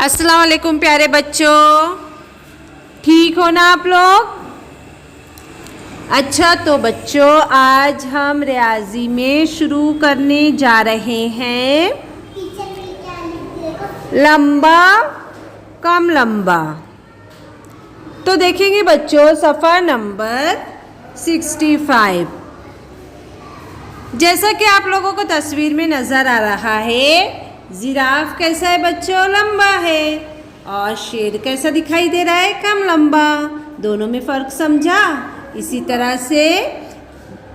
अस्सलाम वालेकुम प्यारे बच्चों, ठीक हो ना आप लोग। अच्छा तो बच्चों, आज हम रियाजी में शुरू करने जा रहे हैं लंबा कम लंबा। तो देखेंगे बच्चों सफ़ा नंबर 65। जैसा कि आप लोगों को तस्वीर में नज़र आ रहा है, जिराफ कैसा है बच्चों, लंबा है, और शेर कैसा दिखाई दे रहा है, कम लंबा। दोनों में फ़र्क समझा। इसी तरह से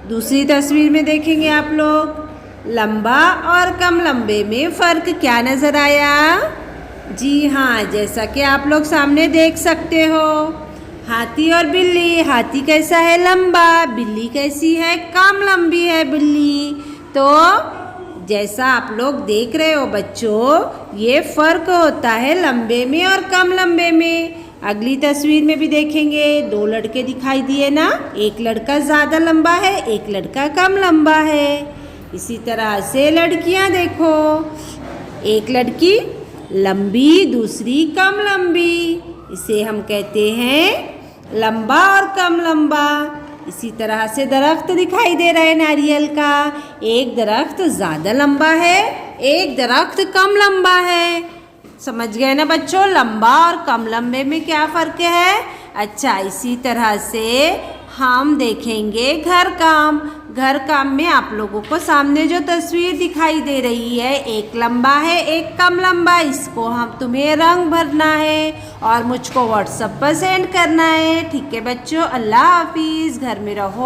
दूसरी तस्वीर में देखेंगे आप लोग, लंबा और कम लंबे में फ़र्क क्या नज़र आया। जी हाँ, जैसा कि आप लोग सामने देख सकते हो, हाथी और बिल्ली। हाथी कैसा है, लंबा। बिल्ली कैसी है, कम लंबी है बिल्ली। तो जैसा आप लोग देख रहे हो बच्चों, ये फ़र्क होता है लंबे में और कम लंबे में। अगली तस्वीर में भी देखेंगे, दो लड़के दिखाई दिए ना, एक लड़का ज़्यादा लंबा है, एक लड़का कम लंबा है। इसी तरह से लड़कियां देखो, एक लड़की लंबी, दूसरी कम लंबी। इसे हम कहते हैं लंबा और कम लंबा। इसी तरह से दरख्त दिखाई दे रहा है नारियल का, एक दरख्त ज़्यादा लंबा है, एक दरख्त कम लंबा है। समझ गए ना बच्चों, लंबा और कम लंबे में क्या फ़र्क है। अच्छा, इसी तरह से हम देखेंगे घर काम। घर काम में आप लोगों को सामने जो तस्वीर दिखाई दे रही है, एक लंबा है, एक कम लंबा। इसको हम तुम्हें रंग भरना है और मुझको व्हाट्सएप पर सेंड करना है। ठीक है बच्चों, अल्लाह हाफिज़। घर में रहो।